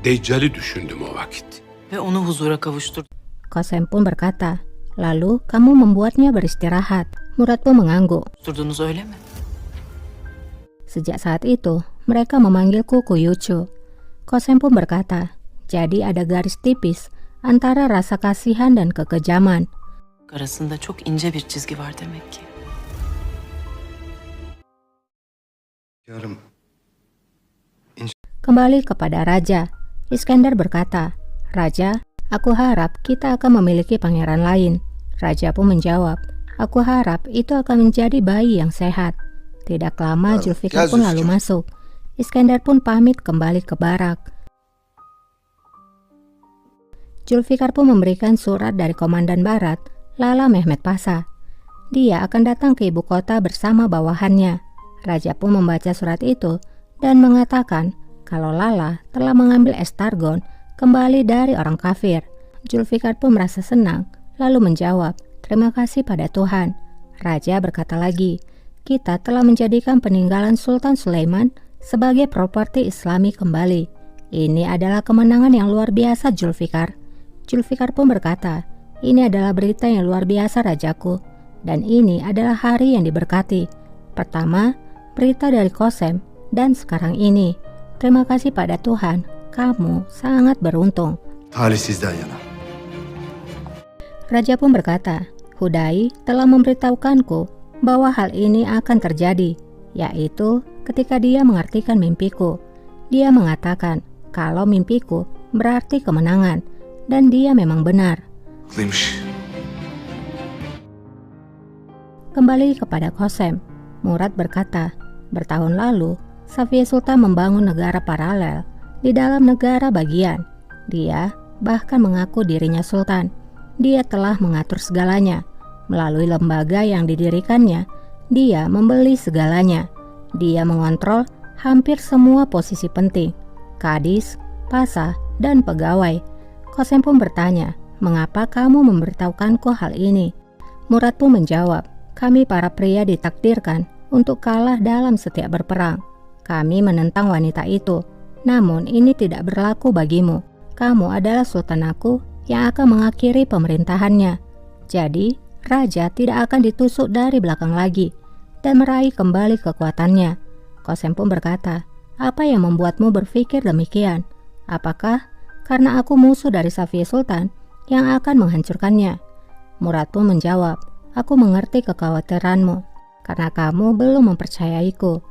Deccal'i düşündüm o vakit. Ve onu huzura kavuşturdu. Qasem pun berkata, lalu kamu membuatnya beristirahat. Murad pun mengangguk. Durdunuz öyle mi? Sejak saat itu, mereka memanggilku Kuyucu. Qasem pun berkata, jadi ada garis tipis antara rasa kasihan dan kekejaman. Arasında çok ince bir çizgi var demek ki. Yarım. Kembali kepada Raja, Iskandar berkata, Raja, aku harap kita akan memiliki pangeran lain. Raja pun menjawab, aku harap itu akan menjadi bayi yang sehat. Tidak lama Zulfikar pun lalu masuk. Iskandar pun pamit kembali ke barak. Zulfikar pun memberikan surat dari Komandan Barat, Lala Mehmet Pasha. Dia akan datang ke ibu kota bersama bawahannya. Raja pun membaca surat itu dan mengatakan kalau Lala telah mengambil estargon kembali dari orang kafir. Zulfikar pun merasa senang, lalu menjawab, terima kasih pada Tuhan. Raja berkata lagi, kita telah menjadikan peninggalan Sultan Sulaiman sebagai properti Islami kembali. Ini adalah kemenangan yang luar biasa, Zulfikar. Zulfikar pun berkata, ini adalah berita yang luar biasa Rajaku, dan ini adalah hari yang diberkati. Pertama, berita dari Qasem, dan sekarang ini. Terima kasih pada Tuhan, kamu sangat beruntung. Talihsizden yana. Raja pun berkata, Hudai telah memberitahukanku bahwa hal ini akan terjadi, yaitu ketika dia mengartikan mimpiku. Dia mengatakan kalau mimpiku berarti kemenangan, dan dia memang benar. Haklıymış. Kembali kepada Qasem, Murad berkata, bertahun lalu Safiya Sultan membangun negara paralel di dalam negara bagian. Dia bahkan mengaku dirinya sultan. Dia telah mengatur segalanya. Melalui lembaga yang didirikannya, dia membeli segalanya. Dia mengontrol hampir semua posisi penting, kadis, pasha, dan pegawai. Qasem pun bertanya, mengapa kamu memberitahukanku hal ini? Murad pun menjawab, kami para pria ditakdirkan untuk kalah dalam setiap berperang. Kami menentang wanita itu, namun ini tidak berlaku bagimu. Kamu adalah sultan aku yang akan mengakhiri pemerintahannya. Jadi, raja tidak akan ditusuk dari belakang lagi dan meraih kembali kekuatannya. Qasem pun berkata, apa yang membuatmu berpikir demikian? Apakah karena aku musuh dari Safiya Sultan yang akan menghancurkannya? Murad pun menjawab, aku mengerti kekhawatiranmu karena kamu belum mempercayaiku.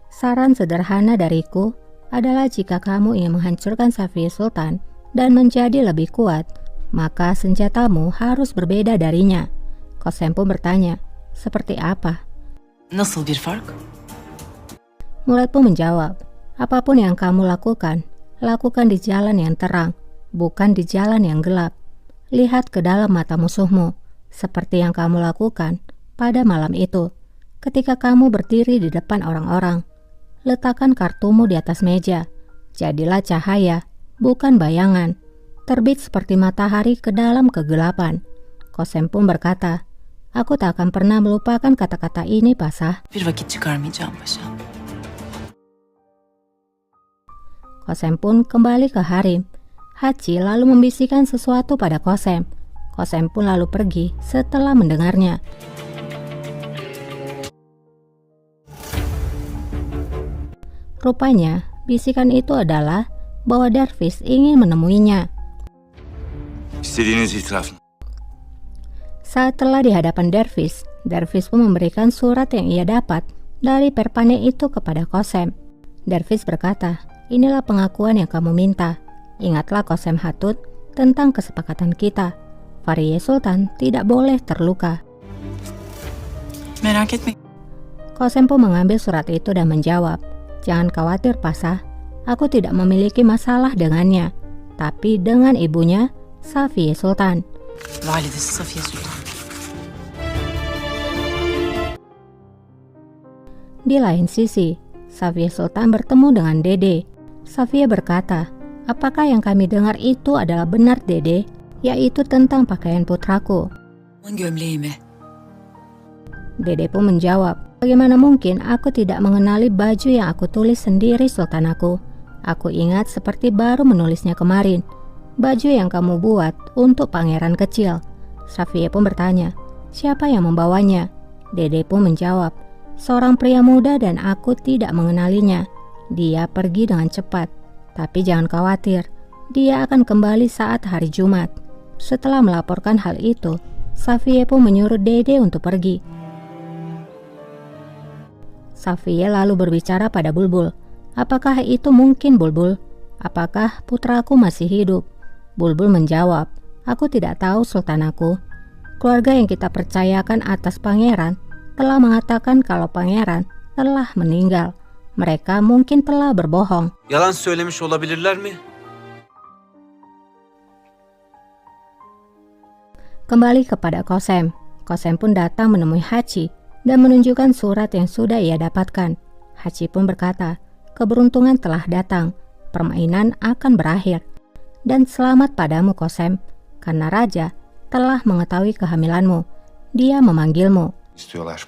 Saran sederhana dariku adalah jika kamu ingin menghancurkan Safiya Sultan dan menjadi lebih kuat, maka senjatamu harus berbeda darinya. Qasem pun bertanya, seperti apa? Nasıl bir fark? Murad pun menjawab, apapun yang kamu lakukan, lakukan di jalan yang terang, bukan di jalan yang gelap. Lihat ke dalam mata musuhmu, seperti yang kamu lakukan pada malam itu. Ketika kamu berdiri di depan orang-orang, letakkan kartumu di atas meja. Jadilah cahaya, bukan bayangan. Terbit seperti matahari ke dalam kegelapan. Qasem pun berkata, aku tak akan pernah melupakan kata-kata ini, Pasha. Bir vakit çıkarmayacağım paşa. Qasem pun kembali ke harem. Haji lalu membisikkan sesuatu pada Qasem. Qasem pun lalu pergi setelah mendengarnya. Rupanya, bisikan itu adalah bahwa Dervish ingin menemuinya. İstediğiniz itiraf. Saat telah di hadapan Dervish, Dervish pun memberikan surat yang ia dapat dari Perpane itu kepada Qasem. Dervish berkata, inilah pengakuan yang kamu minta. Ingatlah Qasem Hatut tentang kesepakatan kita. Fariye Sultan tidak boleh terluka. Merak etme. Qasem pun mengambil surat itu dan menjawab, jangan khawatir Pasha, aku tidak memiliki masalah dengannya, tapi dengan ibunya, Safiye Sultan. Validesi Safiye Sultan. Di lain sisi, Safiye Sultan bertemu dengan Dede. Safiye berkata, apakah yang kami dengar itu adalah benar Dede? Yaitu tentang pakaian putraku. Gömleğimi. Dede pun menjawab, bagaimana mungkin aku tidak mengenali baju yang aku tulis sendiri Sultan aku? Aku ingat seperti baru menulisnya kemarin. Baju yang kamu buat untuk pangeran kecil. Safiye pun bertanya, siapa yang membawanya? Dede pun menjawab, seorang pria muda dan aku tidak mengenalinya. Dia pergi dengan cepat. Tapi jangan khawatir, dia akan kembali saat hari Jumat. Setelah melaporkan hal itu, Safiye pun menyuruh Dede untuk pergi. Safiye lalu berbicara pada Bulbul. Apakah itu mungkin, Bulbul? Apakah putraku masih hidup? Bulbul menjawab, aku tidak tahu, sultanaku. Keluarga yang kita percayakan atas pangeran telah mengatakan kalau pangeran telah meninggal. Mereka mungkin telah berbohong. Yalan söylemiş olabilirler mi? Kembali kepada Kosem. Kosem pun datang menemui Hachi dan menunjukkan surat yang sudah ia dapatkan. Hachi pun berkata, keberuntungan telah datang, permainan akan berakhir. Dan selamat padamu, Kosem, karena raja telah mengetahui kehamilanmu. Dia memanggilmu. İstiyorlar.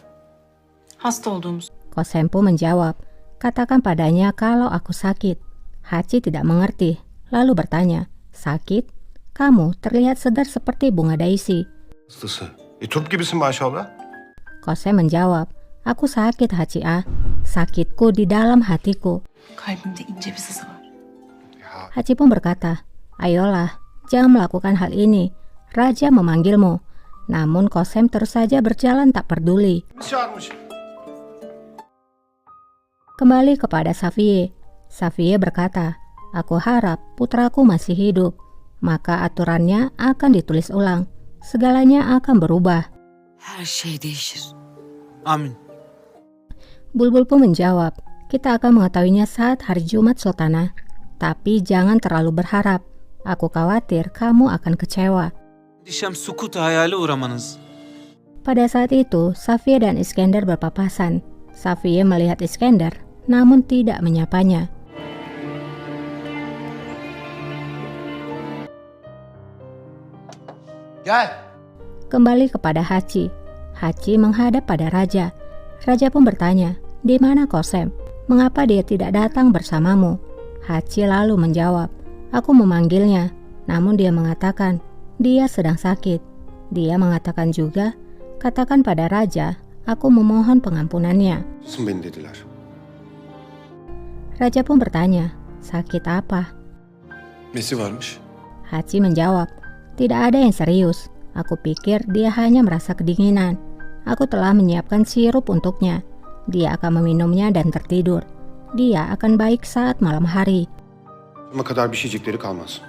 Hasta olduğumuz. Kosem pun menjawab, katakan padanya kalau aku sakit. Hachi tidak mengerti, lalu bertanya, sakit? Kamu terlihat segar seperti bunga daisy. Hastası. Turp gibisin maşallah. Kosem menjawab, aku sakit, Hachi A. Sakitku di dalam hatiku. Kalbimde ince bir sızı var. Hachi pun berkata, ayolah, jangan melakukan hal ini. Raja memanggilmu. Namun Kosem terus saja berjalan tak peduli. Çağırmış. Kembali kepada Safiye. Safiye berkata, aku harap putraku masih hidup. Maka aturannya akan ditulis ulang. Segalanya akan berubah. Her şey değişir. Amin. Bulbul pun menjawab, kita akan mengetahuinya saat hari Jumat, Sultana. Tapi jangan terlalu berharap. Aku khawatir kamu akan kecewa. Dişem sukut hayale uğramanız. Pada saat itu, Safiye dan Iskender berpapasan. Safiye melihat Iskender, namun tidak menyapanya. Gel. Kembali kepada Hachi. Hachi menghadap pada Raja. Raja pun bertanya, di mana Kosem? Mengapa dia tidak datang bersamamu? Hachi lalu menjawab, aku memanggilnya, namun dia mengatakan, dia sedang sakit. Dia mengatakan juga, katakan pada Raja, aku memohon pengampunannya. Beni dediler. Raja pun bertanya, sakit apa? Nesi varmış? Hachi menjawab, tidak ada yang serius. Aku pikir dia hanya merasa kedinginan. Aku telah menyiapkan sirup untuknya. Dia akan meminumnya dan tertidur. Dia akan baik saat malam hari. Ama kadar bir şeycikleri kalmaz.